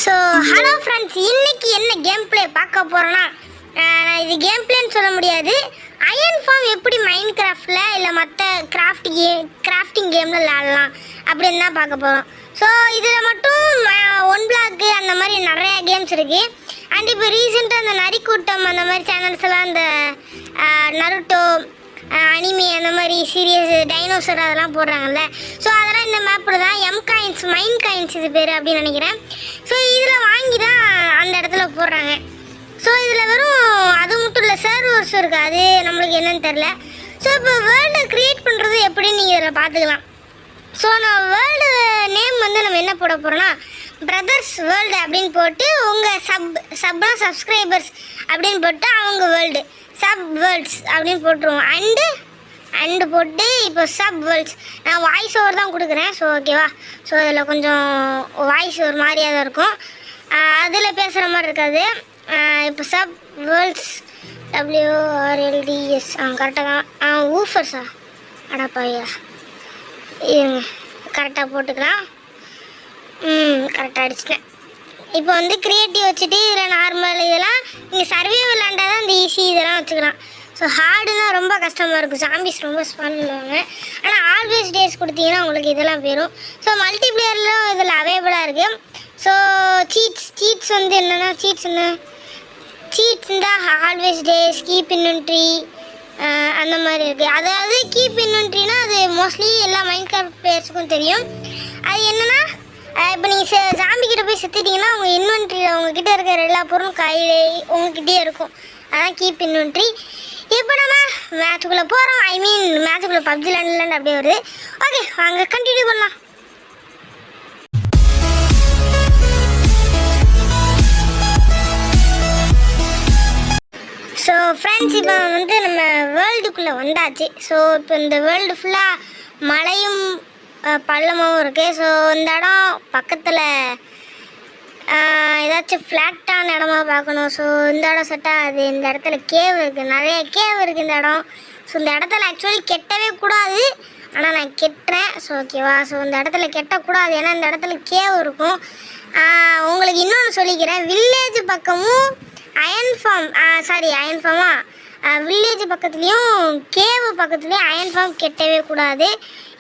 So hello friends, இன்னைக்கு என்ன game play பார்க்க போகிறோன்னா, நான் இது கேம் பிளேன்னு சொல்ல முடியாது, அயன் ஃபார்ம் எப்படி மைண்ட் கிராஃப்டில் இல்லை மற்ற கிராஃப்டிங் கேமில் விளாடலாம் அப்படின்னு தான் பார்க்க போகிறோம். ஸோ இதில் மட்டும் ஒன் பிளாக்கு அந்த மாதிரி நிறையா கேம்ஸ் இருக்குது. அண்ட் இப்போ ரீசெண்டாக அந்த நரிக்கூட்டம் அந்த மாதிரி சேனல்ஸ் எல்லாம் இந்த நருட்டோ அனிமி அந்த மாதிரி சீரியஸ் டைனோசர் அதெல்லாம் போடுறாங்கல்ல. ஸோ அதெல்லாம் இந்த மேப்பில் தான் காயின்ஸ் மைண்ட் காயின்ஸ் இது பேர் அப்படின்னு நினைக்கிறேன். ஸோ இதில் வாங்கி தான் அந்த இடத்துல போடுறாங்க. ஸோ இதில் வெறும் அது மட்டும் இல்லை, சர்வர்ஸ் இருக்குது, அது நம்மளுக்கு என்னன்னு தெரில. ஸோ இப்போ வேர்ல்டை க்ரியேட் பண்ணுறது எப்படின்னு நீங்கள் இதில் பார்த்துக்கலாம். ஸோ நான் வேர்ல்டு நேம் வந்து நம்ம என்ன போட போகிறோன்னா, பிரதர்ஸ் வேர்ல்டு அப்படின்னு போட்டு உங்கள் சப்லாம் சப்ஸ்கிரைபர்ஸ் அப்படின்னு போட்டு அவங்க வேர்ல்டு சப் வேர்ல்ட்ஸ் அப்படின்னு போட்டுருவோம். அண்டு போட்டு இப்போ சப் வேர்ல்ட்ஸ் நான் வாய்ஸ் ஓவர் தான் கொடுக்குறேன். ஸோ ஓகேவா. ஸோ அதில் கொஞ்சம் வாய்ஸ் ஒரு மாதிரியாக தான் இருக்கும், அதில் பேசுகிற மாதிரி இருக்காது. இப்போ சப் வேர்ல்ட்ஸ் WRLDS கரெக்டாக தான். ஊஃபர்ஸா அடாப்பாயா இருங்க, கரெக்டாக போட்டுக்கலாம். கரெக்டாக அடிச்சிட்டேன். இப்போ வந்து க்ரியேட்டிவ் வச்சுட்டு இதில் நார்மல் இதெல்லாம் நீங்கள் சர்வே விளாண்டா தான் இந்த ஈஸி இதெல்லாம் வச்சுக்கலாம். ஸோ ஹார்டுனா ரொம்ப கஷ்டமாக இருக்கும், ஜாம்பிஸ் ரொம்ப ஸ்பான் பண்ணுவாங்க. ஆனால் ஆல்வேஸ் டேஸ் கொடுத்தீங்கன்னா உங்களுக்கு இதெல்லாம் போயிடும். ஸோ மல்டிப்ளேயர்லாம் இதில் அவைலபிளாக இருக்குது. ஸோ சீட்ஸ் வந்து என்னென்னா சீட்ஸ் தான் ஆல்வேஸ் டேஸ், கீப் இன்வென்ட்ரி அந்த மாதிரி இருக்குது. அதாவது கீப் இன்வென்ட்ரினா அது மோஸ்ட்லி எல்லா மைன்கிராஃப்ட் பிளேயர்ஸுக்கும் தெரியும். அது என்னென்னா, இப்போ நீங்கள் ஜாம்பிக்கிட்ட போய் செத்துட்டிங்கன்னா உங்கள் இன்வென்ட்ரியில் உங்ககிட்ட இருக்கிற எல்லா பொருளும் கையிலே உங்ககிட்டே இருக்கும். அதான் கீப் இன்வென்ட்ரி. இப்போ நம்ம மேட்சுக்குள்ளே போகிறோம். மேட்சுக்குள்ளே பப்ஜி லேண்ட் அப்படியே வருது. ஓகே, வாங்க கண்டினியூ பண்ணலாம். ஸோ ஃப்ரெண்ட்ஸ், இப்போ வந்து நம்ம வேர்ல்டுக்குள்ளே வந்தாச்சு. ஸோ இப்போ இந்த வேர்ல்டு ஃபுல்லாக மலையும் பள்ளமாகவும் இருக்குது. ஸோ இந்த இடம் பக்கத்தில் ஏதாச்சும் ஃப்ளாட்டான இடமா பார்க்கணும். ஸோ இந்த இடம் செட்டாக அது. இந்த இடத்துல கேவ் இருக்குது, நிறைய கேவ் இருக்குது இந்த இடம். ஸோ இந்த இடத்துல ஆக்சுவலி கெட்டவே கூடாது, ஆனால் நான் கெட்டுறேன். ஸோ ஓகேவா. ஸோ இந்த இடத்துல கெட்டக்கூடாது, ஏன்னா இந்த இடத்துல கேவ் இருக்கும். உங்களுக்கு இன்னொன்று சொல்லிக்கிறேன், வில்லேஜ் பக்கமும் அயன் ஃபார்மா வில்லேஜ் பக்கத்துலேயும் கேவு பக்கத்துலேயும் அயன் ஃபார்ம் கெட்டவே கூடாது,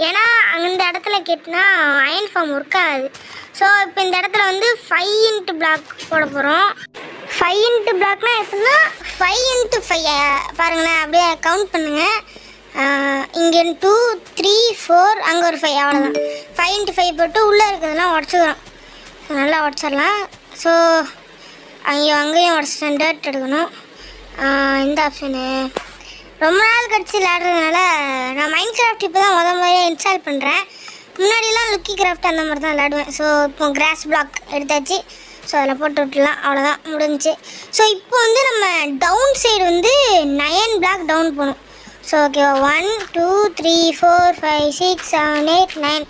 ஏன்னா அந்த இடத்துல கெட்டினா அயன் ஃபார்ம் ஒர்க் ஆகாது. ஸோ இப்போ இந்த இடத்துல வந்து 5x பிளாக் போட போகிறோம். 5x பிளாக்னா எப்படின்னா 5x5 பாருங்களேன், அப்படியே கவுண்ட் பண்ணுங்கள். இங்கே 2 3 4 அங்கே ஒரு 5, அவ்வளோதான். 5x5 போட்டு உள்ளே இருக்கிறதெல்லாம் உடச்சிக்கிறோம். நல்லா உடச்சிடலாம். ஸோ அங்கேயும் உடச்சிட்டேன். டர்ட் எடுக்கணும். இந்த ஆப்ஷனு ரொம்ப நாள் கழிச்சு விளையாடுறதுனால நான் மைண்ட் கிராஃப்ட் இப்போ தான் முறையாக இன்ஸ்டால் பண்ணுறேன். முன்னாடிலாம் லுக்கி கிராஃப்ட் அந்த மாதிரி தான் விளையாடுவேன். ஸோ இப்போ கிராஸ் பிளாக் எடுத்தாச்சு. ஸோ அதில் போட்டு விட்டுலாம், அவ்வளோதான் முடிஞ்சிச்சு. ஸோ இப்போ வந்து நம்ம டவுன் சைடு வந்து 9 பிளாக் டவுன் போகணும். So okay, 1 2 3 4 5 6 7 8 9.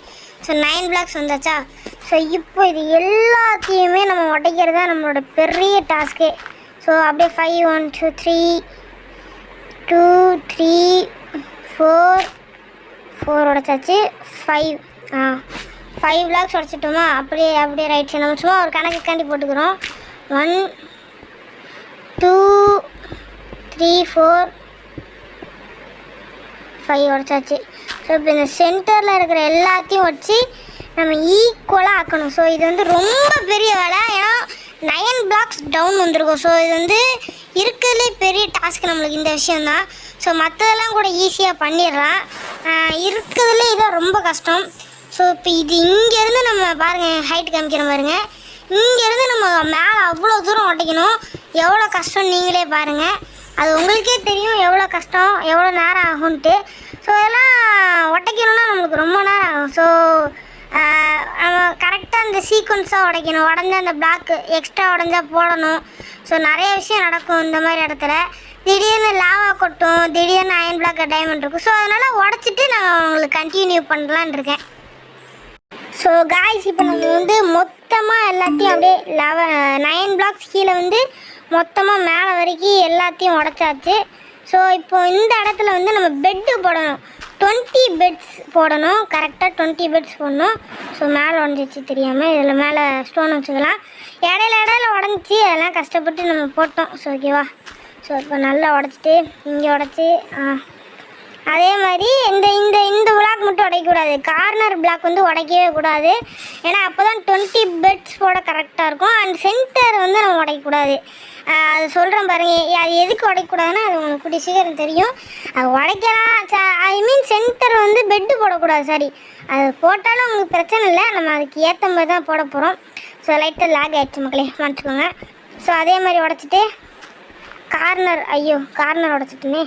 ஸோ 9 பிளாக்ஸ் வந்தாச்சா. ஸோ இப்போ இது எல்லாத்தையுமே நம்ம உடைக்கிறது தான் நம்மளோட பெரிய டாஸ்க்கே. ஸோ அப்படியே 5 1 2 3 2 3 4 உடைச்சாச்சு. 5 பிளாக்ஸ் உடச்சிட்டோமா. அப்படியே ரைட் சைடு நம்ம சும்மா ஒரு கணக்குக்காண்டி போட்டுக்கிறோம். 1 2 3 4 5 உடச்சாச்சு. ஸோ இப்போ இந்த சென்டரில் இருக்கிற எல்லாத்தையும் வச்சு நம்ம ஈக்குவலாக ஆக்கணும். ஸோ இது வந்து ரொம்ப பெரிய வேலை, ஏன்னா 9 பிளாக்ஸ் டவுன் வந்துருக்கும். ஸோ இது வந்து இருக்கிறதுலே பெரிய டாஸ்க் நம்மளுக்கு இந்த விஷயந்தான். ஸோ மற்றதெல்லாம் கூட ஈஸியாக பண்ணிடலாம், இருக்கிறதுலே இதான் ரொம்ப கஷ்டம். ஸோ இப்போ இது இங்கேருந்து நம்ம பாருங்கள், ஹைட் காமிக்கிற பாருங்க, இங்கேருந்து நம்ம மேலே அவ்வளோ தூரம் உடைக்கணும். எவ்வளோ கஷ்டம் நீங்களே பாருங்கள், அது உங்களுக்கே தெரியும் எவ்வளோ கஷ்டம், எவ்வளோ நேரம் ஆகும்ன்ட்டு. ஸோ இதெல்லாம் உடைக்கணும்னா நம்மளுக்கு ரொம்ப நேரம் ஆகும். ஸோ நம்ம கரெக்டாக அந்த சீக்வன்ஸாக உடைக்கணும். உடஞ்சா அந்த பிளாக்கு எக்ஸ்ட்ரா உடஞ்சா போடணும். ஸோ நிறைய விஷயம் நடக்கும் இந்த மாதிரி இடத்துல. திடீர்னு லாவா கொட்டும், திடீர்னு அயன் பிளாக் டைமண்ட் இருக்கும். ஸோ அதனால் உடச்சிட்டு நான் உங்களுக்கு கண்டினியூ பண்ணலான் இருக்கேன். ஸோ காய்ஸ், இப்போ நம்ம வந்து மொத்தமாக எல்லாத்தையும் அப்படியே 9 பிளாக்ஸ் கீழே வந்து மொத்தமாக மேலே வரைக்கும் எல்லாத்தையும் உடச்சாச்சு. ஸோ இப்போ இந்த இடத்துல வந்து நம்ம பெட்டு போடணும். 20 பெட்ஸ் போடணும். கரெக்டாக 20 பெட்ஸ் போடணும். ஸோ மேலே உடஞ்சிச்சு தெரியாமல். இதில் மேலே ஸ்டோன் வச்சுக்கலாம். இடையில உடஞ்சி அதெல்லாம் கஷ்டப்பட்டு நம்ம போட்டோம். ஸோ ஓகேவா. ஸோ இப்போ நல்லா உடச்சிட்டு இங்கே உடச்சி அதே மாதிரி இந்த இந்த இந்த பிளாக் மட்டும் உடைக்கக்கூடாது. கார்னர் பிளாக் வந்து உடைக்கவே கூடாது. ஏன்னா அப்போ தான் 20 பெட்ஸ் போட கரெக்டாக இருக்கும். அண்ட் சென்டர் வந்து நம்ம உடைக்கக்கூடாது. அது சொல்கிறேன் பாருங்கள். அது எதுக்கு உடைக்கக்கூடாதுன்னா அது உங்களுக்கு கூடிய சீக்கிரம் தெரியும். அது உடைக்கலாம். ஐ மீன் சென்டர் வந்து பெட்டு போடக்கூடாது. சாரி, அது போட்டாலும் உங்களுக்கு பிரச்சனை இல்லை. நம்ம அதுக்கு ஏற்ற மாதிரி தான் போட போகிறோம். ஸோ லைட்டாக லேக் ஆகிடுச்சு மக்களே, மாற்றிக்கோங்க. ஸோ அதே மாதிரி உடச்சிட்டு கார்னர் உடச்சிட்டுனே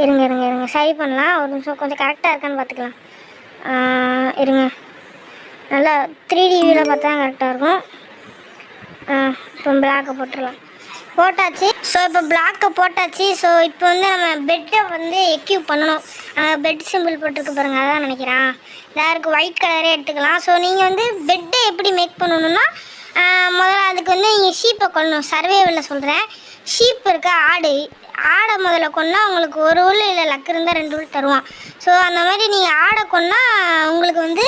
இருங்க சரி பண்ணலாம். ஒரு நிமிஷம் கொஞ்சம் கரெக்டாக இருக்கான்னு பார்த்துக்கலாம். இருங்க, நல்லா 3D வியூவில் பார்த்தா கரெக்டாக இருக்கும். இப்போ பிளாக்கை போட்டாச்சு. ஸோ இப்போ பிளாக்கை போட்டாச்சு. ஸோ இப்போ வந்து நம்ம பெட்டை வந்து எக்யூப் பண்ணணும். பெட் சிம்பிள் போட்டிருக்கு பாருங்கள், அதான் நினைக்கிறேன். யாருக்கு ஒயிட் கலரே எடுத்துக்கலாம். ஸோ நீங்கள் வந்து பெட்டை எப்படி மேக் பண்ணணுன்னா முதல்ல அதுக்கு வந்து நீங்கள் ஷீப்பை கொள்ளணும். சர்வேவில் சொல்கிறேன். ஷீப் இருக்க ஆடை முதல்ல கொன்னா உங்களுக்கு ஒரு உள் இல்லை லக்கு இருந்தால் 2 உள் தருவான். ஸோ அந்த மாதிரி நீங்கள் ஆடை கொன்னா உங்களுக்கு வந்து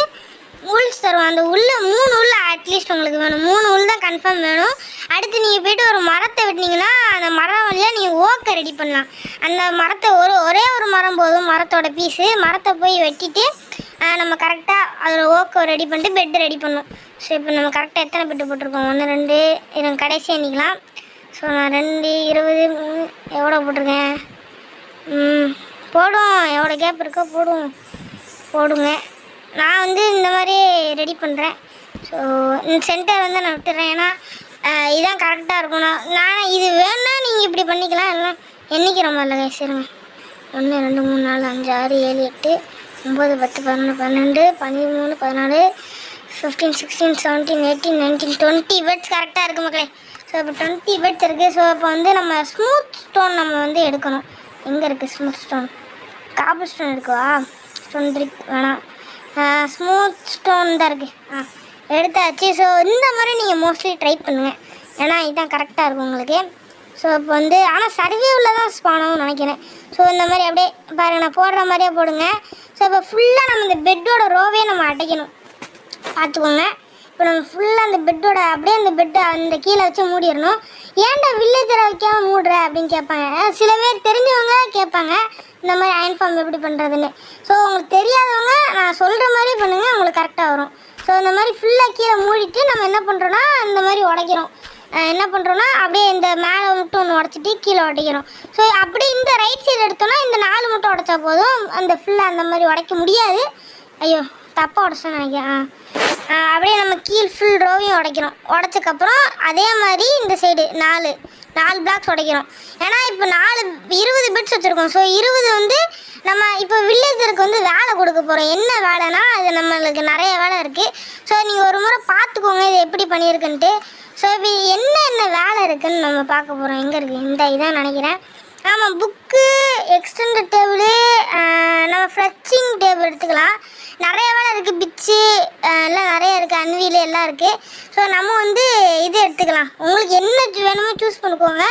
உள்ஸ் தருவான். அந்த உள்ள 3 உள் அட்லீஸ்ட் உங்களுக்கு வேணும். 3 உள் தான் கன்ஃபார்ம் வேணும். அடுத்து நீங்கள் போய்ட்டு ஒரு மரத்தை வெட்டினீங்கன்னா அந்த மரம் வழியாக நீங்கள் ஓக்கை ரெடி பண்ணலாம். அந்த மரத்தை ஒரே ஒரு மரம் போதும், மரத்தோட பீஸு. மரத்தை போய் வெட்டிட்டு நம்ம கரெக்டாக அதில் ஓக்கை ரெடி பண்ணிட்டு பெட்டு ரெடி பண்ணணும். ஸோ இப்போ நம்ம கரெக்டாக எத்தனை பெட்டு போட்டிருக்கோம்? 1 2 எனக்கு கடைசி எண்ணிக்கலாம். ஸோ நான் 2 20 3 எவ்வளோ போட்டிருக்கேன்? போடும், எவ்வளோ கேப் இருக்கோ போடுங்க. நான் வந்து இந்த மாதிரி ரெடி பண்ணுறேன். ஸோ இந்த சென்டர் வந்து நான் விட்டுறேன். ஏன்னா இதான் கரெக்டாக இருக்கும். நான் இது வேணுன்னா நீங்கள் இப்படி பண்ணிக்கலாம். எல்லாம் எண்ணிக்கிற மாதிரில சரிங்க. 1 2 3 4 5 6 7 8 9 10 11 12 13 14 15 16 17 18 19 20 பெட்ஸ் கரெக்டாக இருக்குது மக்களே. ஸோ இப்போ 20 பெட்ஸ் இருக்குது. ஸோ இப்போ வந்து நம்ம ஸ்மூத் ஸ்டோன் நம்ம வந்து எடுக்கணும். எங்கே இருக்குது ஸ்மூத் ஸ்டோன்? காபிள் ஸ்டோன் இருக்குவா? ஸ்டோன் பிரிக் வேணாம், ஸ்மூத் ஸ்டோன் தான் இருக்குது. எடுத்தாச்சு. ஸோ இந்த மாதிரி நீங்கள் மோஸ்ட்லி ட்ரை பண்ணுங்கள். ஏன்னா இதுதான் கரெக்டாக இருக்கும் உங்களுக்கு. ஸோ இப்போ வந்து ஆனால் சர்வேவில் தான் ஸ்பானாகவும் நினைக்கிறேன். ஸோ இந்த மாதிரி அப்படியே பாருங்கள், நான் போடுற மாதிரியே போடுங்க. ஸோ இப்போ ஃபுல்லாக நம்ம இந்த பெட்டோட ரோவே நம்ம அடைக்கணும், பார்த்துக்கோங்க. இப்போ நம்ம ஃபுல்லாக அந்த பெட்டோட அப்படியே அந்த பெட்டை அந்த கீழே வச்சு மூடிடணும். ஏன்டா வில்லேஜரை வைக்காமல் மூடுற அப்படின்னு கேட்பாங்க. சில பேர் தெரிஞ்சவங்க கேட்பாங்க இந்த மாதிரி அயன் ஃபார்ம் எப்படி பண்ணுறதுன்னு. ஸோ உங்களுக்கு தெரியாதவங்க நான் சொல்கிற மாதிரி பண்ணுங்கள், உங்களுக்கு கரெக்டாக வரும். ஸோ இந்த மாதிரி ஃபுல்லாக கீழே மூடிட்டு நம்ம என்ன பண்ணுறோன்னா இந்த மாதிரி உடைக்கிறோம். என்ன பண்ணுறோன்னா அப்படியே இந்த மேலே மட்டும் ஒன்று உடச்சிட்டு கீழே உடைக்கிறோம். ஸோ அப்படி இந்த ரைட் சைடு எடுத்தோன்னா இந்த 4 மட்டும் உடைச்சா போதும். அந்த ஃபுல்லாக அந்த மாதிரி உடைக்க முடியாது. ஐயோ தப்பாக உடச்சோன்னு நினைக்கிறேன். அப்படியே நம்ம கீழ் ஃபுல் ரோவையும் உடைக்கிறோம். உடச்சக்கப்புறம் அதே மாதிரி இந்த சைடு 4 பிளாக்ஸ் உடைக்கிறோம். ஏன்னா இப்போ 20 பெட்ஸ் வச்சுருக்கோம். ஸோ 20 வந்து நம்ம இப்போ வில்லேஜருக்கு வந்து வேலை கொடுக்க போகிறோம். என்ன வேலைனா அது நம்மளுக்கு நிறைய வேலை இருக்குது. ஸோ நீங்கள் ஒரு முறை பார்த்துக்கோங்க இது எப்படி பண்ணியிருக்குன்ட்டு. ஸோ இப்போ என்ன வேலை இருக்குதுன்னு நம்ம பார்க்க போகிறோம். எங்கே இருக்குது? இந்த இதான் நினைக்கிறேன். ஆமாம், புக்கு, எக்ஸ்டெண்டட் டேபிள், நம்ம ஃப்ரெச்சிங் டேபிள் எடுத்துக்கலாம். நிறைய வேலை இருக்குது. பிச்சு எல்லாம் நிறைய இருக்குது. அன்வீல் எல்லாம் இருக்குது. ஸோ நம்ம வந்து இது எடுத்துக்கலாம். உங்களுக்கு என்ன வேணுமோ சூஸ் பண்ணிக்கோங்க.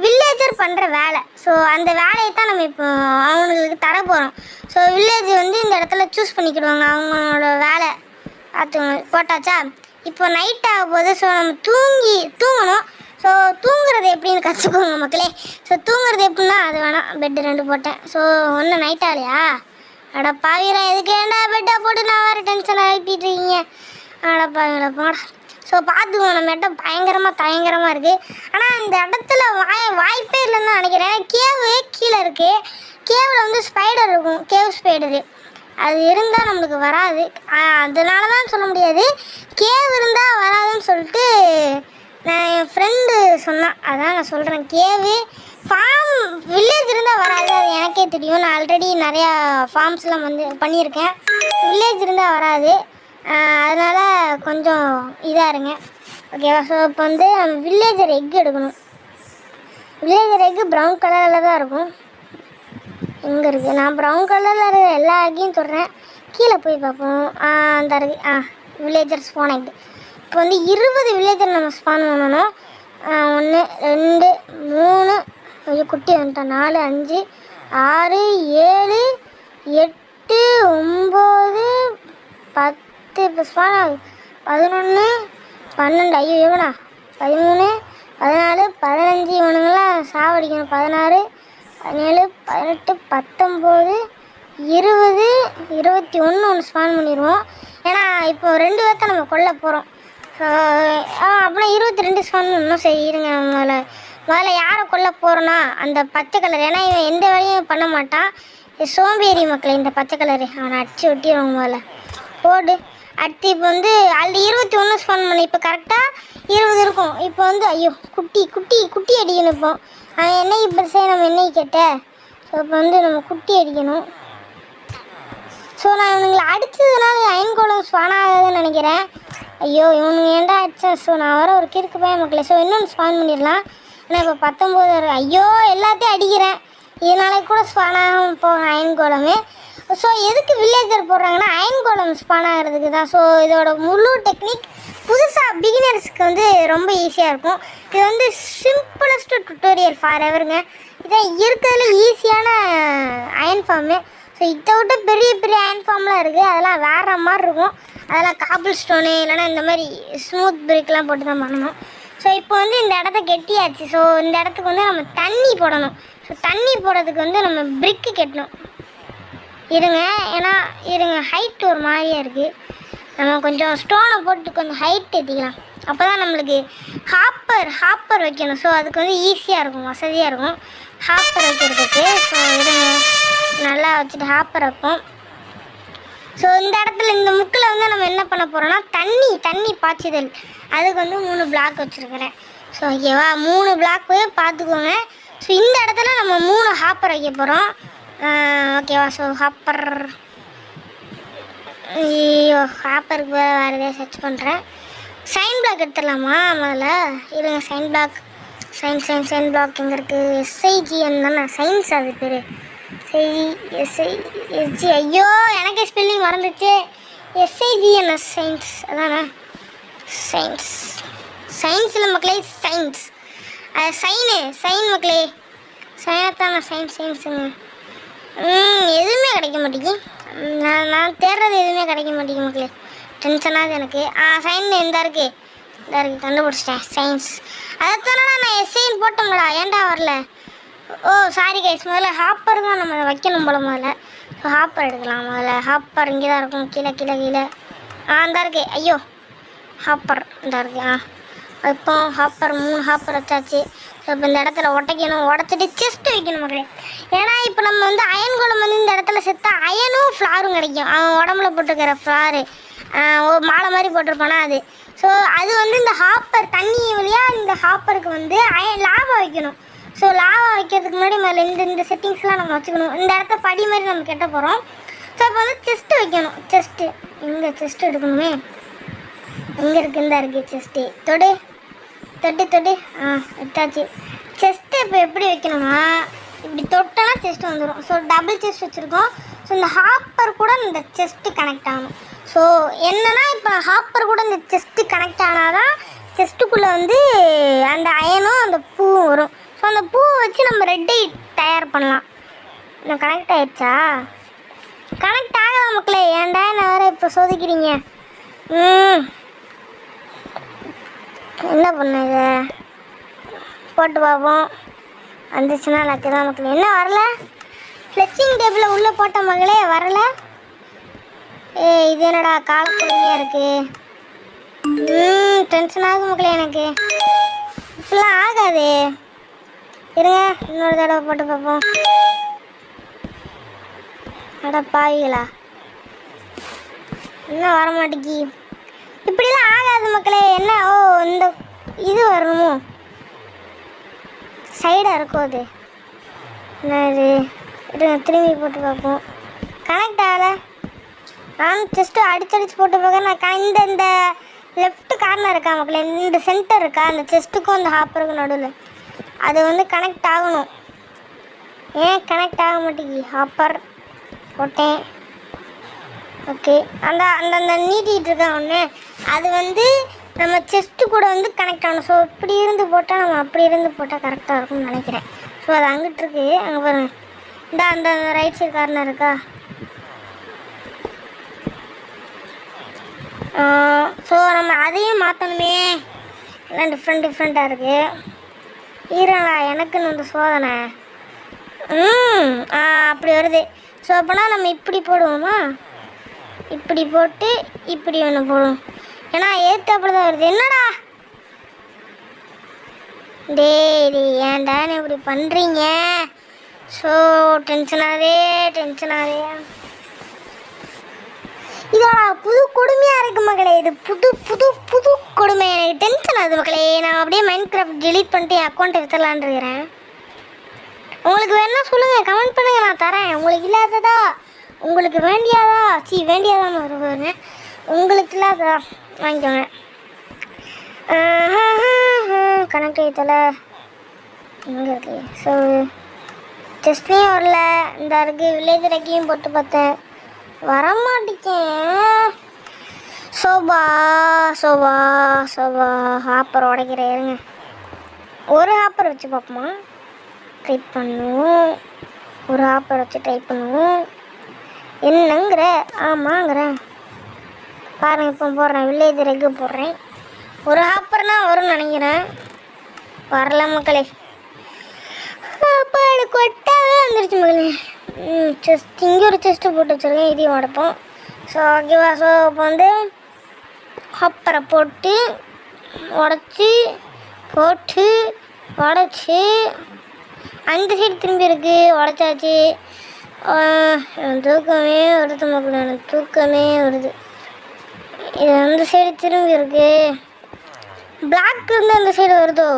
வில்லேஜர் பண்ணுற வேலை. ஸோ அந்த வேலையை தான் நம்ம இப்போ அவங்களுக்கு தர போகிறோம். ஸோ வில்லேஜ் வந்து இந்த இடத்துல சூஸ் பண்ணிக்கிடுவாங்க அவங்களோட வேலை. பார்த்துக்கோங்க. போட்டாச்சா? இப்போ நைட் ஆக போகுது. ஸோ நம்ம தூங்கணும். ஸோ தூங்குறது எப்படின்னு கற்றுக்கோங்க மக்களே. ஸோ தூங்குறது எப்படின்னா அது வேணாம். பெட்டு 2 போட்டேன். ஸோ ஒன்றும் நைட் ஆகலையா? அட பாவீரா, எதுக்கு ஏண்டா பெட்டை போட்டு நான் வேறு டென்ஷன் ஆகிப்பிட்டுருக்கீங்க. அட பாவீங்களா போடா. ஸோ பார்த்துக்கோங்க, நம்ம இடம் பயங்கரமாக இருக்குது. ஆனால் இந்த இடத்துல வாய்ப்பே இல்லைன்னு தான் நினைக்கிறேன். கேவு கீழே இருக்குது. கேவில் வந்து ஸ்பைடர் இருக்கும், கேவ் ஸ்பைடரு. அது இருந்தால் நம்மளுக்கு வராது. அதனால தான் சொல்ல முடியாது. கேவ் இருந்தால் வராதுன்னு சொல்லிட்டு நான் என் ஃப்ரெண்டு சொன்னான், அதான் நான் சொல்கிறேன். கேவு ஃபார்ம் வில்லேஜ் இருந்தால் வராது, அது எனக்கே தெரியும். நான் ஆல்ரெடி நிறையா ஃபார்ம்ஸ்லாம் வந்து பண்ணியிருக்கேன். வில்லேஜ் இருந்தால் வராது. அதனால் கொஞ்சம் இதாக இருங்க, ஓகேவா? ஸோ இப்போ வந்து நம்ம வில்லேஜர் எக் எடுக்கணும். வில்லேஜர் எக்கு ப்ரௌன் கலரில் தான் இருக்கும். எங்கே இருக்குது? நான் ப்ரௌன் கலரில் இருக்கிற எல்லா எக்கையும் சொல்கிறேன். கீழே போய் பார்ப்போம். அந்த இருக்குது வில்லேஜர் ஸ்பான் எக். இப்போ வந்து 20 வில்லேஜர் நம்ம ஸ்பான் பண்ணணும். 1 2 3 குட்டி வந்துட்டோம். 4 5 6 7 8 8 9 10 இப்போ ஸ்பான் ஆகுது 11 12 ஐயோ எவ்வளோ 13 14 15 இவனுங்களாம் சாவடிக்கணும் 16 17 18 19 20 21 ஒன்று ஸ்பான் பண்ணிடுவோம். ஏன்னா இப்போ 2 பேர்த்த நம்ம கொல்ல போகிறோம். அப்படின்னா 22 ஸ்பான் பண்ணணும். சரி இருங்க, முதல்ல யாரை கொல்ல போகிறோன்னா அந்த பச்சை கலர். ஏன்னா இவன் எந்த வேலையும் பண்ண மாட்டான். சோம்பேறி மக்களே இந்த பச்சை கலரு. அவனை அடிச்சு ஒட்டிடுவாங்க முதல்ல போடு. அடுத்து இப்போ வந்து அதில் 21 ஸ்பான் பண்ணி இப்போ கரெக்டாக 20 இருக்கும். இப்போ வந்து ஐயோ குட்டி குட்டி குட்டி அடிக்கணும். இப்போ அவன் என்னைக்கு பெருசாக நம்ம என்னைக்கு கேட்ட. ஸோ இப்போ வந்து நம்ம குட்டி அடிக்கணும். ஸோ நான் இவனுங்களை அடித்ததுனால அயன் கோலம் ஸ்பான் ஆகாதுன்னு நினைக்கிறேன். ஐயோ இவனுங்க ஏன்டா அடித்தேன். ஸோ நான் வர ஒரு கிறுக்கு பையன் மக்களே. ஸோ இன்னொன்று ஸ்பான் பண்ணிடலாம். ஏன்னா இப்போ 19 ஐயோ எல்லாத்தையும் அடிக்கிறேன். இதனால கூட ஸ்பான் ஆகும் போகிறேன் அயன் கோலமே. ஸோ எதுக்கு வில்லேஜர் போடுறாங்கன்னா அயன் கோலம் ஸ்பான் ஆகிறதுக்கு தான். ஸோ இதோட முழு டெக்னிக் புதுசாக பிகினர்ஸ்க்கு வந்து ரொம்ப ஈஸியாக இருக்கும். இது வந்து சிம்பிளஸ்ட் டுட்டோரியல் ஃபார் எவருங்க. இதான் இருக்கிறதுல ஈஸியான அயன் ஃபார்மு. ஸோ இதை விட்டு பெரிய பெரிய அயன் ஃபார்ம்லாம் இருக்குது. அதெல்லாம் வேறு மாதிரி இருக்கும். அதெல்லாம் காபிள் ஸ்டோனு இல்லைன்னா இந்த மாதிரி ஸ்மூத் பிரிக்லாம் போட்டு தான் பண்ணணும். ஸோ இப்போ வந்து இந்த இடத்த கெட்டியாச்சு. ஸோ இந்த இடத்துக்கு வந்து நம்ம தண்ணி போடணும். ஸோ தண்ணி போடுறதுக்கு வந்து நம்ம பிரிக்கு கட்டணும். இருங்க, ஏன்னா இருங்க ஹைட் ஒரு மாதிரியாக இருக்குது. நம்ம கொஞ்சம் ஸ்டோனை போட்டு கொஞ்சம் ஹைட் ஏற்றிக்கலாம். அப்போ தான் நம்மளுக்கு ஹாப்பர் வைக்கணும். ஸோ அதுக்கு வந்து ஈஸியாக இருக்கும், வசதியாக இருக்கும் ஹாப்பர் வைக்கிறதுக்கு. ஸோ இருங்க நல்லா வச்சுட்டு ஹாப்பர் வைப்போம். ஸோ இந்த இடத்துல இந்த முக்கில் வந்து நம்ம என்ன பண்ண போகிறோம்னா தண்ணி பாய்ச்சுதல். அதுக்கு வந்து 3 பிளாக் வச்சுருக்கிறேன். ஸோ ஓகேவா 3 பிளாக்கு பார்த்துக்கோங்க. ஸோ இந்த இடத்துல நம்ம 3 ஹாப்பர் வைக்க போகிறோம். ஓகேவா. ஸோ ஹாப்பர் ஐயோ ஹாப்பருக்கு வேறு எதாவது சர்ச் பண்ணுறேன். சைன் பிளாக் எடுத்துடலாமா முதல்ல. இருங்க சைன் பிளாக் சைன் பிளாக் எங்கே இருக்குது. SIGN தானே சயின்ஸ் அது பேர். SISG ஐயோ எனக்கே ஸ்பெல்லிங் மறந்துச்சு. SIGN சயின்ஸ் அதானே சயின்ஸில் மக்களே சயின்ஸ் அது சைன் மக்களே சைனத்தான சயின்ஸுங்க. எதுவுமே கிடைக்க மாட்டேங்கி. நான் தேடுறது எதுவுமே கிடைக்க மாட்டேங்குது மக்களே. டென்ஷனாகுது எனக்கு. சைன் எந்த இருக்குது கண்டுபிடிச்சிட்டேன் சயின்ஸ். அதைத்தானே நான் SIன்னு போட்டோம்டா. ஏன்டா வரல. ஓ சாரி கைஸ். முதல்ல ஹாப்பர் தான் நம்ம வைக்கணும் போல முதல்ல. ஸோ ஹாப்பர் எடுக்கலாம் முதல்ல. ஹாப்பர் இங்கே தான் இருக்கும். கீழே இந்த இருக்கு. ஐயோ ஹாப்பர் இந்த இருக்கு. இப்போ ஹாப்பர் 3 ஹாப்பர் வச்சாச்சு. ஸோ இப்போ இந்த இடத்துல உடச்சிட்டு செஸ்ட்டு வைக்கணும் மக்களே. ஏன்னா இப்போ நம்ம வந்து அயன் கோலம் வந்து இந்த இடத்துல செத்தா அயனும் ஃப்ளாரும் கிடைக்கும். அவன் உடம்புல போட்டுக்கிற ஃப்ளாரு ஒரு மாலை மாதிரி போட்டிருப்பானா அது. ஸோ அது வந்து இந்த ஹாப்பர் தண்ணி வழியாக இந்த ஹாப்பருக்கு வந்து லாவா வைக்கணும். ஸோ லாவா வைக்கிறதுக்கு முன்னாடி முதல்ல இந்த செட்டிங்ஸ்லாம் நம்ம வச்சுக்கணும். இந்த இடத்த படி மாதிரி நம்ம கெட்ட போகிறோம். ஸோ இப்போ வந்து செஸ்ட்டு வைக்கணும். எங்கே செஸ்ட்டு எடுக்கணுமே. எங்கே இருக்குது இந்த இருக்குது செஸ்ட்டு. தொட்டு எடுத்தாச்சு. செஸ்ட்டு இப்போ எப்படி வைக்கணும்னா இப்படி தொட்டோன்னா செஸ்ட்டு வந்துடும். ஸோ டபுள் செஸ்ட் வச்சுருக்கோம். ஸோ இந்த ஹாப்பர் கூட இந்த செஸ்ட்டு கனெக்ட் ஆகணும். ஸோ என்னன்னா இப்போ ஹாப்பர் கூட இந்த செஸ்ட்டு கனெக்ட் ஆனால் தான் செஸ்ட்டுக்குள்ளே வந்து அந்த அயனும் அந்த பூவும் வரும். ஸோ அந்த பூவை வச்சு நம்ம ரெட்டை தயார் பண்ணலாம். இன்னும் கனெக்ட் ஆகிடுச்சா. கனெக்ட் ஆகாத மக்களே. ஏன்டா நான் வேறு இப்போ சோதிக்கிறீங்க. என்ன பண்ண இதை போட்டு பார்ப்போம். வந்துச்சுன்னா லக்கு தான் மக்களே. என்ன வரல. ஃப்ளெக்சிங் டேபிளில் உள்ளே போட்ட மகளே வரல. இது என்னடா கால் குழந்தையாக இருக்குது. டென்ஷன் ஆகும் மக்களே எனக்கு. இப்படிலாம் ஆகாது. இருங்க இன்னொரு தடவை போட்டு பார்ப்போம். அட பாவிகளா இன்னும் வரமாட்டேங்கி. இப்படிலாம் ஆகாது மக்களே. என்ன இந்த இது வரணுமோ சைடாக இருக்கும் அது. என்ன இது திரும்பி போட்டு பார்ப்போம். கனெக்ட் ஆகலை. நான் ஜஸ்ட்டு அடிச்சு போட்டு பார்க்க. நான் இந்த லெஃப்ட் கார்னர் இருக்கா மக்களே. இந்த சென்டர் இருக்கா அந்த செஸ்ட்டுக்கும் அந்த ஹாப்பருக்கும் நடுவில் அது வந்து கனெக்ட் ஆகணும். ஏன் கனெக்ட் ஆக மாட்டேங்கி. ஹாப்பர் போட்டேன். ஓகே அந்த அந்த நீட்டிகிட்டு இருக்கா ஒன்று அது வந்து நம்ம செஸ்ட்டு கூட வந்து கனெக்ட் ஆகணும். ஸோ இப்படி இருந்து போட்டால் நம்ம அப்படி இருந்து போட்டால் கரெக்டாக இருக்கும்னு நினைக்கிறேன். ஸோ அது அங்கிட்டு இருக்கு. அங்கே பாருங்கள் அந்த ரைட் சைடு கார்னர் இருக்கா. ஸோ நம்ம அதையும் மாற்றணுமே. எல்லாம் டிஃப்ரெண்ட்டாக இருக்குது. ஈரங்களா எனக்குன்னு வந்து சோதனை. அப்படி வருது. ஸோ அப்போனா நம்ம இப்படி போடுவோமா, இப்படி போட்டு இப்படி ஒன்று போடுவோம். ஏன்னா ஏற்றாப்புல தான் வருது. என்னடா டேய் ஏன்டா இப்படி பண்ணுறீங்க? ஸோ டென்ஷனாகவே இதோட புது கொடுமையாக இருக்குது மக்களே. இது புது புது புது கொடுமை. எனக்கு டென்ஷன் ஆகுது மக்களே. நான் அப்படியே மைண்ட் கிராஃப்ட் டிலீட் பண்ணிட்டு என் அக்கௌண்ட்டை வித்தரலான்னு இருக்கிறேன். உங்களுக்கு வேணா சொல்லுங்கள், கமெண்ட் பண்ணுங்கள், நான் தரேன். உங்களுக்கு இல்லாததா, உங்களுக்கு வேண்டியாதா, வேண்டியாதான் வருவாங்க. உங்களுக்கு இல்லாததா வாங்கிக்கோங்க. கனெக்ட் ஆகித்தல எங்கே இருக்கு? ஸோ ஜஸ்ட்லேயும் வரல. இந்த இருக்குது வில்லேஜ் ரெக்கையும் போட்டு பார்த்தேன், வரமாட்டேன். சோபா ஹாப்பர் உடைக்கிற இருங்க. ஒரு ஹாப்பர் வச்சு பார்ப்போமா, ட்ரை பண்ணுவோம். ஒரு ஹாப்பர் வச்சு ட்ரை பண்ணுவோம். என்னங்கிற ஆமாங்கிறேன் பாருங்கள். இப்போ போடுறேன், வில்லேஜ் ரெக்கு போடுறேன். ஒரு ஹாப்பர்னால் வரும்னு நினைக்கிறேன். வரல மக்களே. சாப்பாடு கொட்டாவே வந்துருச்சு மக்களே. செஸ்ட் இங்கே ஒரு செஸ்ட்டு போட்டு வச்சுருக்கேன், இதையும் உடைப்போம். ஸோ ஓகேவா. ஸோ இப்போ வந்து ஹாப்பரை போட்டு உடச்சி உடச்சி அந்த சைடு திரும்பி இருக்குது, உடச்சாச்சு. தூக்கமே வருது மக்களே, எனக்கு தூக்கமே வருது. இது அந்த சைடு திரும்பி இருக்கு. பிளாக் இருந்து அந்த சைடு வருதோ?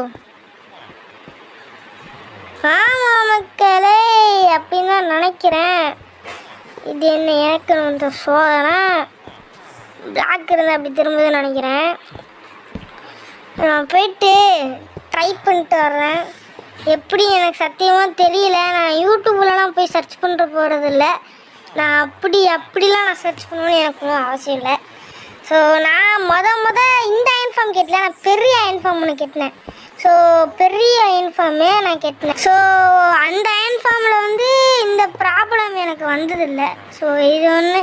ஆமாம் மக்களே, அப்படின்னு தான் நினைக்கிறேன். இது என்ன எனக்கு வந்து சோதனை. பிளாக் இருந்து அப்படி திரும்புதுன்னு நினைக்கிறேன். நான் போயிட்டு ட்ரை பண்ணிட்டு வர்றேன். எப்படி எனக்கு சத்தியமாக தெரியல. நான் யூடியூப்லலாம் போய் சர்ச் பண்ணுற போகிறதில்ல. நான் அப்படிலாம் நான் சர்ச் பண்ணணும்னு எனக்கு ஒன்றும் அவசியம் இல்லை. ஸோ நான் இந்த அயன் ஃபார்ம் கேட்டல, நான் பெரிய அயன் ஃபார்ம் ஒன்று கேட்டினேன். ஸோ பெரிய அயன் ஃபார்மே நான் கேட்டினேன். ஸோ அந்த அயன் ஃபார்மில் வந்து இந்த ப்ராப்ளம் எனக்கு வந்ததில்லை. ஸோ இது ஒன்று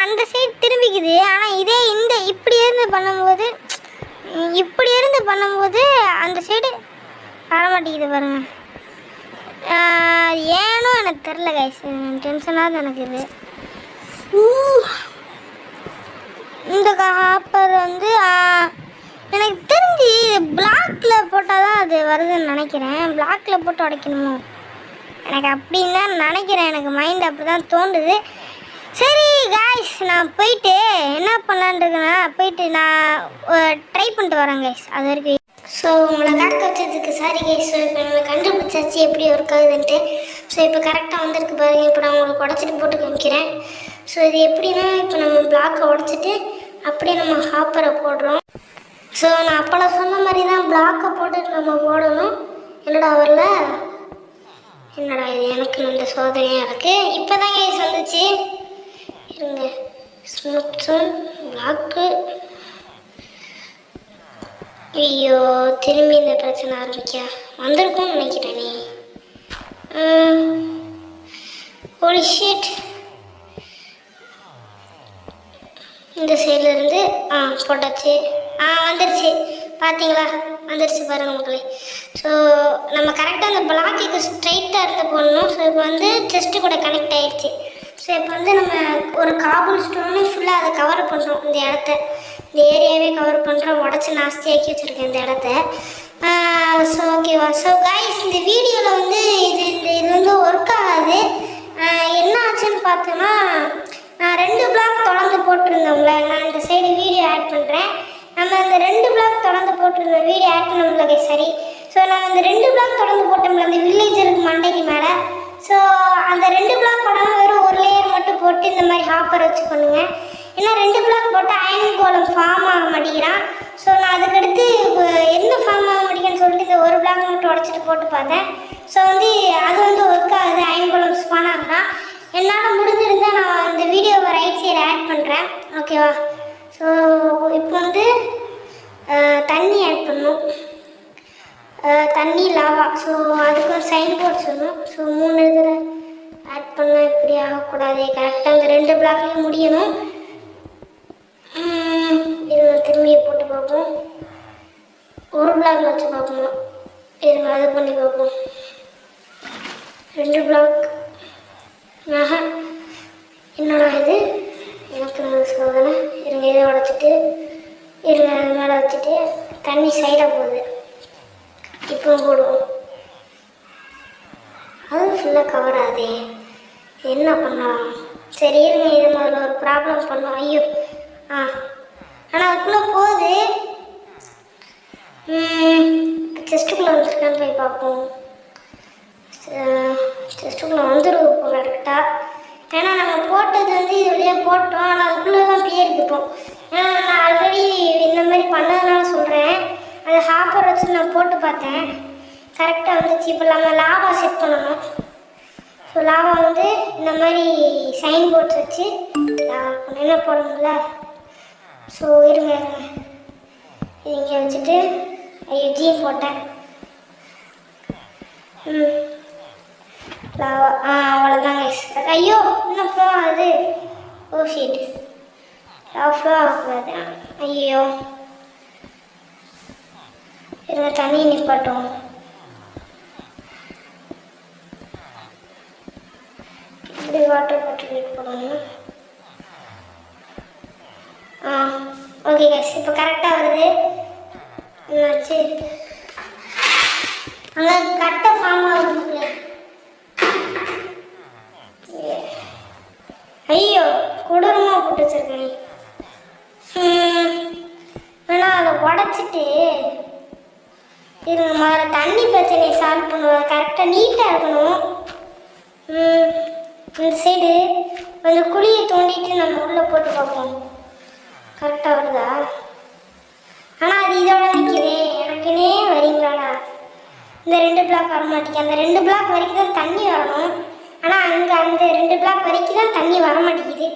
அந்த சைடு திரும்பிக்குது. ஆனால் இதே இப்படி இருந்து பண்ணும்போது அந்த சைடு வரமாட்டேங்குது பாருங்க. ஏனும் எனக்கு தெரில கைஸ், டென்ஷனாக தான் எனக்கு இது. இந்த ஹாப்பர் வந்து எனக்கு தெரிஞ்சு பிளாக்கில் போட்டால் தான் அது வருதுன்னு நினைக்கிறேன். பிளாக்கில் போட்டு உடைக்கணுமோ எனக்கு அப்படின்னு தான் நினைக்கிறேன். எனக்கு மைண்ட் அப்படி தான் தோன்றுது. சரி காய்ஸ், நான் போயிட்டு என்ன பண்ணலான்னு இருக்கேன்னா போயிட்டு நான் ட்ரை பண்ணிட்டு வரேன் கைஸ். அது வரைக்கும் ஸோ உங்களை காக்க வச்சதுக்கு சாரி கைஸ். ஸோ இப்போ நம்ம கண்டுபிடிச்சாச்சு எப்படி ஒர்க் ஆகுதுன்ட்டு. ஸோ இப்போ கரெக்டாக வந்திருக்கு பாருங்கள். இப்போ நான் உங்களுக்கு உடச்சிட்டு போட்டு காமிக்கிறேன். ஸோ இது எப்படின்னா, இப்போ நம்ம பிளாக்கை உடச்சிட்டு அப்படியே நம்ம ஹாப்பரை போடுறோம். ஸோ நான் அப்போலாம் சொன்ன மாதிரி தான் பிளாக்கை போட்டுட்டு நம்ம போடணும். என்னடா வரல, என்னடா இது எனக்கு நல்ல சோதனையாக இருக்குது. இப்போ தான் கைஸ் வந்துச்சு. இருங்க, ஸ்மூத் பிளாக்கு. ஐயோ, திரும்பி இந்த பிரச்சனை ஆரம்பிக்கா வந்திருக்கும்னு நினைக்கிறேன். நீ ஹோலி ஷிட். இந்த சைட்லேருந்து போட்டாச்சு. வந்துருச்சு பார்த்தீங்களா, வந்துருச்சு பாருங்கள் மக்களே. ஸோ நம்ம கரெக்டாக அந்த பிளாக்குக்கு ஸ்ட்ரைட்டாக இருந்து போடணும். ஸோ இப்போ வந்து செஸ்ட்டு கூட கனெக்ட் ஆகிடுச்சு. ஸோ இப்போ வந்து நம்ம ஒரு காபுல் ஸ்டோனு ஃபுல்லாக அதை கவர் பண்ணுறோம். இந்த இடத்த, இந்த ஏரியாவே கவர் பண்ணுறோம். உடச்சி நாஸ்தியாக்கி வச்சுருக்கேன் இந்த இடத்த. ஸோ ஓகேவா. ஸோ காய்ஸ், இந்த வீடியோவில் வந்து இது வந்து ஒர்க் ஆகாது. என்ன ஆச்சுன்னு பார்த்தோன்னா, நான் 2 பிளாக் தொடர்ந்து போட்டிருந்தோம்ல, நான் இந்த சைடு வீடியோ ஆட் பண்ணுறேன். நம்ம அந்த 2 பிளாக் தொடர்ந்து போட்டிருந்த வீடியோ ஆட் பண்ணோம்ல சரி. ஸோ நம்ம அந்த 2 பிளாக் தொடர்ந்து போட்டோம்ல அந்த வில்லேஜருக்கு மண்டைக்கு மேலே. ஸோ அந்த 2 பிளாக் போடாமல் வெறும் ஒரு லேயர் மட்டும் போட்டு இந்த மாதிரி ஹாப்பர் வச்சு பண்ணுங்கள். ஏன்னா 2 பிளாக் போட்டு அயன் கோலம் ஃபார்ம் ஆக மாட்டேங்கிறான். ஸோ நான் அதுக்கடுத்து என்ன ஃபார்ம் ஆக மாட்டேங்குன்னு சொல்லிட்டு இந்த ஒரு பிளாக் மட்டும் உடச்சிட்டு போட்டு பார்த்தேன். ஸோ வந்து அது வந்து ஒர்க் ஆகுது, அயன் கோலம் ஸ்பான் ஆகுதான். என்னால் முடிஞ்சிருந்தால் நான் இந்த வீடியோவை ரைட் சைடு ஆட் பண்ணுறேன், ஓகேவா. ஸோ இப்போ வந்து தண்ணி ஆட் பண்ணணும், தண்ணி லாவா. ஸோ அதுக்கு ஒரு சைன் போர்ட் சொல்லணும். ஸோ 3 இதில் ஆட் பண்ணால் இப்படி ஆகக்கூடாது, கரெக்டாக அந்த 2 பிளாக்லேயும் முடியணும். திரும்பி போட்டு பார்ப்போம். ஒரு பிளாக் வச்சு பார்ப்போம். இருங்க அது பண்ணி பார்ப்போம். 2 பிளாக். என்னடா இது, எனக்கு சோதனை. இருங்க இதை உடச்சிட்டு இருங்க அது மேலே வச்சுட்டு தண்ணி சைடாக போகுது. இப்போ போடுவோம். அது ஃபுல்லாக கவர் ஆகுது. என்ன பண்ணலாம்? சரி இருங்க, இது முதல்ல ஒரு ப்ராப்ளம் பண்ணோம். ஐயோ ஆனால் அதுக்குள்ளே போகுது. செஸ்ட்டுக்குள்ளே வந்துருக்கான்னு போய் பார்ப்போம். செஸ்ட்டுக்குள்ளே வந்துடும் இப்போ கரெக்டாக. ஏன்னா நம்ம போட்டது வந்து இது வழியாக போட்டோம், ஆனால் அதுக்குள்ளே தான் பேருக்கிட்டோம். ஏன்னா நான் ஆல்ரெடி இந்த மாதிரி பண்ணதுனால சொல்கிறேன். அது ஹாப்பர் வச்சு நான் போட்டு பார்த்தேன், கரெக்டாக வந்துச்சு. இப்போ நம்ம லாவா செட் பண்ணணும். ஸோ லாவா வந்து இந்த மாதிரி சைன் போர்ட்ஸ் வச்சு என்ன போடணும்ல. ஸோ இருங்க இது இங்கே வச்சுட்டு ஜீன் போட்டேன். லாவா அவ்வளோதாங்க. ஐயோ இன்னும் ஃப்ளோ ஆகுது. ஓ ஷீட், ஃப்ளோ ஆகக்கூடாது. ஐயோ இருங்க தண்ணி நிப்பாட்டும். இப்படி வாட்டர் பாட்டில் போடணும். ஓகே கைஸ், இப்போ கரெக்டாக வருது. என்னாச்சு? அங்கே கட்டை ஃபார்ம் ஆகுது. ஐயோ கொடூரமாக போட்டு வச்சிருக்கேன். ஆனால் அதை உடச்சிட்டு இருங்க முதல்ல தண்ணி பிரச்சனையை சால்வ் பண்ணுவோம். கரெக்டாக நீட்டாக இருக்கணும். இந்த சைடு கொஞ்சம் குழியை தோண்டிட்டு நம்ம உள்ளே போட்டு பார்ப்போம். கரெக்டாக வருதா? ஆனால் அது இதோட நிற்கிது. எனக்குன்னே வரீங்களாடா? இந்த 2 பிளாக் வர மாட்டேங்குது. அந்த 2 பிளாக் வரைக்கும் தான் தண்ணி வரணும். ஆனால் அங்கே அந்த 2 பிளாக் வரைக்கும் தான் தண்ணி வரமாட்டேங்குது.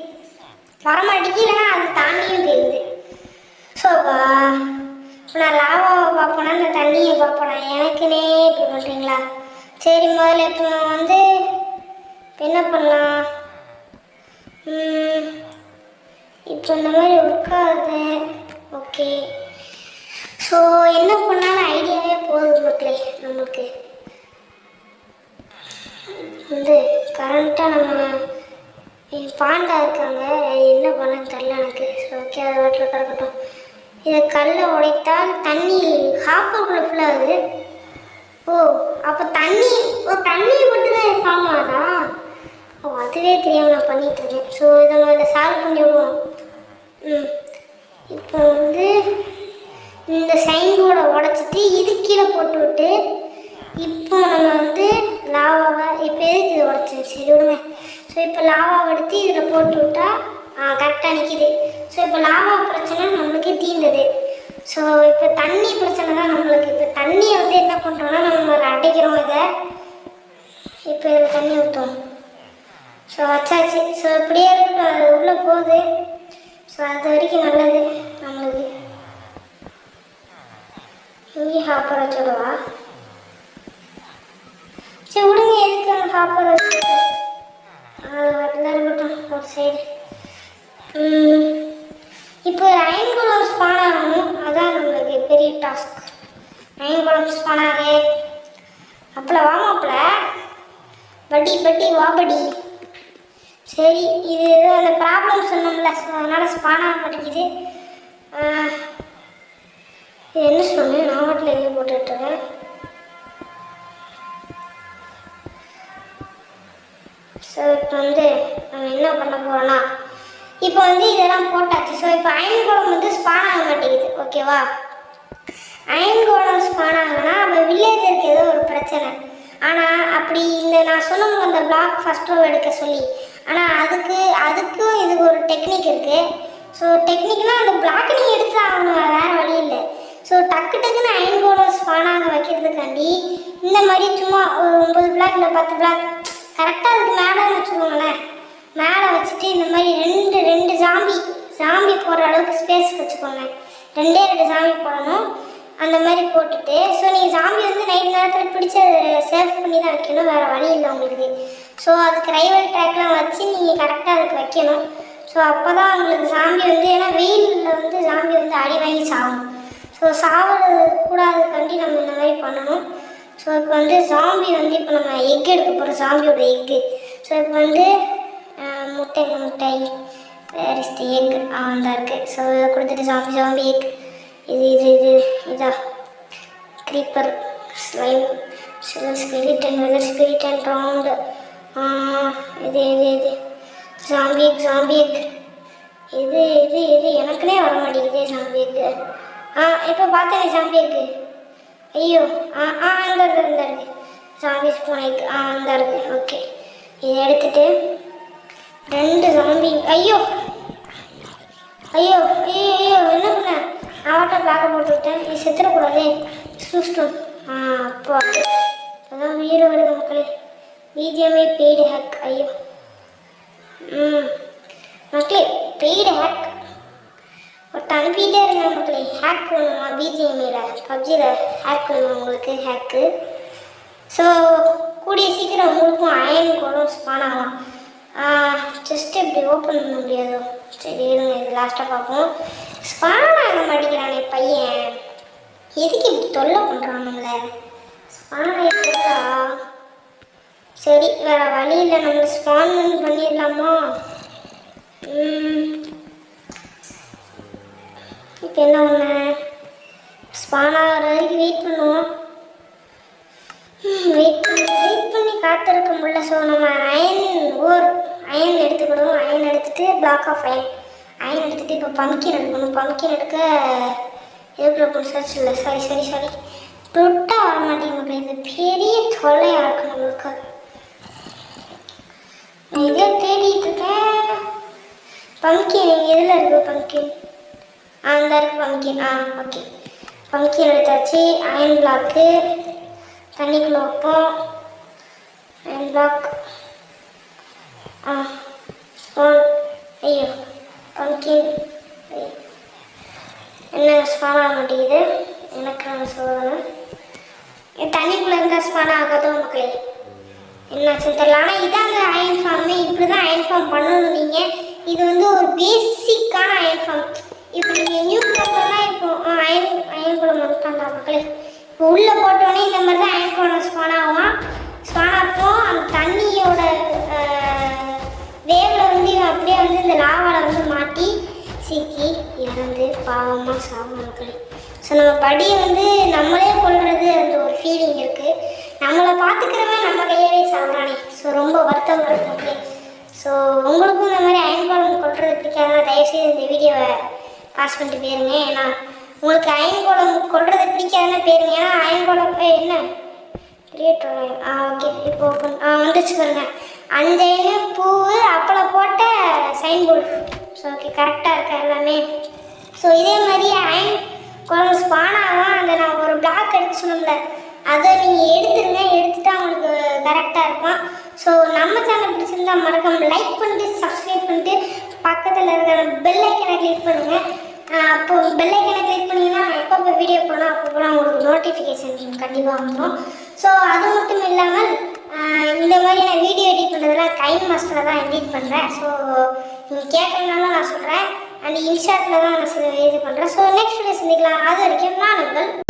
இல்லைன்னா அது தாண்டியும் தெரியுது. ஸோ நான் லாவாவை பார்ப்போனா இந்த தண்ணியை பார்ப்போனா? எனக்குன்னே இப்படி பண்ணுறீங்களா? சரி முதல்ல இப்போ வந்து என்ன பண்ணலாம்? இப்போ இந்த மாதிரி ஒர்க் ஆகுது. ஓகே, ஸோ என்ன பண்ணாலும் ஐடியாவே போகுது மக்களே. நமக்கு வந்து கரண்ட்டாக நம்ம பாண்டா இருக்காங்க, என்ன பண்ணன்னு தெரில எனக்கு. ஸோ ஓகே, அது வாட்டில் கிடக்கட்டும். இதை கல்லை உடைத்தால் தண்ணி ஹாப்பருக்குள்ளே ஃபுல்லாகுது. ஓ அப்போ தண்ணியை மட்டும் தான் ஃபார்ம் ஆகுதா? ஓ அதுவே தெரியாமல் நான் பண்ணிகிட்ருக்கேன். ஸோ இதை முதல்ல சால்வ் பண்ணி விடுவோம். இப்போ வந்து இந்த சைன் போர்டை உடச்சிட்டு இது கீழே போட்டு விட்டு இப்போ நம்ம வந்து லாவாவை இப்போ எதுக்கு இதை உடச்சி சரி விடுங்க. ஸோ இப்போ லாவாவை எடுத்து இதில் போட்டு விட்டால் கரெக்டாக நிற்கிது. ஸோ இப்போ லாவா பிரச்சனை நம்மளுக்கு தீர்ந்தது. ஸோ இப்போ தண்ணி பிரச்சனை தான் நம்மளுக்கு. இப்போ தண்ணியை வந்து என்ன பண்ணுறோன்னா நம்ம அடைக்கிறோம். இதை இப்போ இதில் தண்ணி ஊற்றுவோம். ஸோ வச்சாச்சு. ஸோ இப்படியே இருக்கட்டும், அது உள்ளே போகுது. ஸோ அது வரைக்கும் நல்லது நம்மளுக்கு. இங்கே ஹாப்பர் வச்சுடுவா. சரி விடுங்க, எதுக்கு அந்த ஹாப்பர் வச்சு அதில் இருக்கட்டும் ஒரு சைடு. இப்போ அயன் கோலம் ஸ்பான் ஆகணும், அதான் நம்மளுக்கு பெரிய டாஸ்க். அயன் கோலம் ஸ்பான் ஆகு. அப்பல வாமாப்பில் பட்டி வாபடி. சரி இது ஏதோ அந்த ப்ராப்ளம் சொன்னோம்ல, ஸோ அதனால் ஸ்பான் ஆக மாட்டேங்குது. இது என்ன சொன்னேன்? நான் வாட்டில் எங்கே போட்டுட்ருக்கேன். ஸோ இப்போ வந்து நம்ம என்ன பண்ண போகிறோன்னா இப்போ வந்து இதெல்லாம் போட்டாச்சு. ஸோ இப்போ அயன் கோலம் வந்து ஸ்பான் ஆக மாட்டேங்குது. ஓகேவா? அயன் கோலம் ஸ்பான் ஆகுனா அப்போ வில்லேஜருக்கு ஏதோ ஒரு பிரச்சனை. ஆனால் அப்படி இந்த நான் சொன்னோம் அந்த பிளாக் ஃபஸ்ட் ரோ எடுக்க சொல்லி. ஆனால் அதுக்கும் இதுக்கு ஒரு டெக்னிக் இருக்குது. ஸோ டெக்னிக்னால் அந்த பிளாக் நீங்கள் எடுத்து ஆகணும், வேறு வழி இல்லை. ஸோ டக்குன்னு அயன் கோலம் ஸ்பான் ஆக வைக்கிறதுக்காண்டி இந்த மாதிரி சும்மா ஒரு 9 பிளாக் இல்லை 10 பிளாக் கரெக்டாக அதுக்கு மேலே வச்சுக்கோங்களேன். மேலே வச்சுட்டு இந்த மாதிரி ரெண்டு ஜாம்பி போடுற அளவுக்கு ஸ்பேஸ் வச்சுக்கோங்க. 2 ஜாம்பி போடணும். அந்த மாதிரி போட்டுட்டு ஸோ நீங்கள் ஜாம்பி வந்து நைட் நேரத்தில் பிடிச்சி சேவ் பண்ணி தான் வைக்கணும், வேறு வழி இல்லை உங்களுக்கு. ஸோ அதுக்கு ரைவல் ட்ராக்லாம் வச்சு நீங்கள் கரெக்டாக அதுக்கு வைக்கணும். ஸோ ஸோ அப்போ தான் அவங்களுக்கு ஜாம்பி வந்து, ஏன்னா வெயிலில் வந்து ஜாம்பி வந்து அடி வாங்கி சாகும். ஸோ சாவது கூடாதுக்காண்டி நம்ம இந்த மாதிரி பண்ணணும். ஸோ இப்போ வந்து ஜாம்பி வந்து இப்போ நம்ம எக் எடுக்க போகிறோம், ஜாம்பியோட எக்கு. ஸோ இப்போ வந்து முட்டை வேர் இஸ் தி எக் தான் இருக்குது. ஸோ இதை கொடுத்துட்டு ஜாம்பி எக் இதா creeper slime skeleton wither skeleton round இது ஜாம்பி எக் இது எனக்குனே வர மாட்டேங்குது ஜாம்பி எக்கு. இப்போ பார்த்தேன் ஜாம்பி எக்கு. ஐயோ அந்த இருக்கு ஜாம்பி ஸ்பூன் எக் அந்த இருக்கு. ஓகே, இதை எடுத்துட்டு 2 ஜாம்பி. ஐயோ என்ன பண்ண? நான் வாட்டர் பிளாக்க போட்டு விட்டேன். நீ செத்துடக்கூடாது. ஸ்டோன் அப்போ அதான் உயிர் வருது மக்களே. BGMI paid hack. ஐயோ மக்களே, பெய்டு ஹேக் ஒருத்த அனுப்பிகிட்டே இருங்க மக்களே. ஹேக் வேணுமா? பிஜிஎம்ஐயில் பப்ஜியில் ஹேக் வேணுமா உங்களுக்கு? ஹேக்கு. ஸோ கூடிய சீக்கிரம் உங்களுக்கும் அயன் கோலும் ஸ்பான் ஆகலாம். ஜஸ்ட் இப்படி ஓப்பன் பண்ண முடியாதோ? சரி இருங்க, இது லாஸ்ட்டாக பார்ப்போம். ஸ்பான் ஆக மாட்டேங்கிறானே பையன், எதுக்கு இப்படி தொல்லை பண்ணுறான் நம்மள? ஸ்பான் ஆகிட்டா சரி, வேறு வழி இல்லை, நம்ம ஸ்பான் பண்ணிடலாமா? இப்போ என்ன ஒன்று ஸ்பான் ஆகிற வரைக்கும் வெயிட் பண்ணுவோம். வெயிட் பண்ணி காத்திருக்க முடியல. ஸோ நம்ம அயன் எடுத்துக்கணும். அயன் எடுத்துகிட்டு பிளாக் ஆஃப் அயன் எடுத்துகிட்டு இப்போ பம்கின் எடுக்கணும். பம்கின் எடுக்க எதுக்குள்ள போய் சர்ச் இல்லை. சரி தொட்டால் வர மாட்டேங்குது. இது பெரிய தொல்லையாக இருக்கு நம்மளுக்கு. நான் இதே தேடிட்டு இருக்கேன். பம்கின் எதில் இருக்குது? பம்கின் அந்த இருக்குது பம்கின். ஓகே, பம்கின் எடுத்தாச்சு. அயன் பிளாக்கு தண்ணிக்குள்ள வைப்போம். Iron block spawn. ஐயோ பம்கின் என்ன ஸ்பான் ஆக மாட்டேங்குது எனக்கு. நான் சொல்லணும், தண்ணிக்குள்ளே இருந்தால் ஸ்பான் ஆகாதோ மக்களே, என்னாச்சுன்னு தெரியல. ஆனால் இதாங்க அயன் ஃபார்மே. இப்படி தான் அயன் ஃபார்ம் பண்ணணும் நீங்கள். இது வந்து ஒரு பேசிக்கான அயன் ஃபார்ம். இப்போ நீங்கள் நியூ பண்ணலாம். இப்போ அயன் குளம் வந்துட்டாங்க மக்களே. இப்போ உள்ளே போட்டோன்னே இந்த மாதிரி தான் அயன் குளம் ஸ்பான் ஆகும். அந்த தண்ணியோட வேவில் வந்து அப்படியே வந்து இந்த லாவாவில் வந்து மாட்டி சிக்கி இறந்து பாவமாக சாகும் மக்களே. ஸோ நம்ம படியை வந்து நம்மளே கொள்வது அந்த ஒரு ஃபீலிங் இருக்குது. நம்மளை பார்த்துக்கிறவன் நம்ம கையாலே சாப்பிட்றானே. ஸோ ரொம்ப வருத்தம் மக்களே. ஸோ உங்களுக்கும் இந்த மாதிரி அயன் குளம் கொள்வது பிடிக்காதுன்னா தயவுசெய்து இந்த வீடியோவை பாஸ் பண்ணிட்டு போயிருங்க. ஏன்னா உங்களுக்கு அயன் குளம் கொள்வது பிடிக்காதுன்னா போயிருங்க. ஏன்னா அயன் குளம் என்ன கிரியேட் ஓகே இப்போ ஓப்பன் வந்துச்சு பாருங்க. 5 அயன் பூ அப்பளம் போட்ட சைன் போர்டு. ஸோ ஓகே, கரெக்டாக இருக்கா எல்லாமே. ஸோ இதே மாதிரி அயன் குளம் ஸ்பான் ஆகும். அந்த நான் ஒரு பிளாக் எடுக்க சொன்னோம்ல, அதை நீங்கள் எடுத்துருங்க. எடுத்துகிட்டு அவங்களுக்கு கரெக்டாக இருக்கும். ஸோ நம்ம சேனல் பிடிச்சிருந்தா மறக்காம லைக் பண்ணிட்டு சப்ஸ்கிரைப் பண்ணிட்டு பக்கத்தில் இருக்கிற பெல் ஐக்கனை கிளிக் பண்ணுங்கள். அப்போது பெல் ஐக்கனை கிளிக் பண்ணிங்கன்னா எப்போ வீடியோ போனால் அப்போ உங்களுக்கு நோட்டிஃபிகேஷன் கண்டிப்பாக வந்துடும். ஸோ அது மட்டும் இல்லாமல் இந்த மாதிரி நான் வீடியோ எடிட் பண்ணுறதுலாம் கைன் மாஸ்டரில் தான் எடிட் பண்ணுறேன். ஸோ நீங்கள் கேட்கறதுனால நான் சொல்கிறேன். அண்ட் இன்ஸ்டாட்டில் தான் நான் இது பண்ணுறேன். ஸோ நெக்ஸ்ட் வீடியோ சந்திக்கலாம். அது வரைக்கும் நான் உங்கள்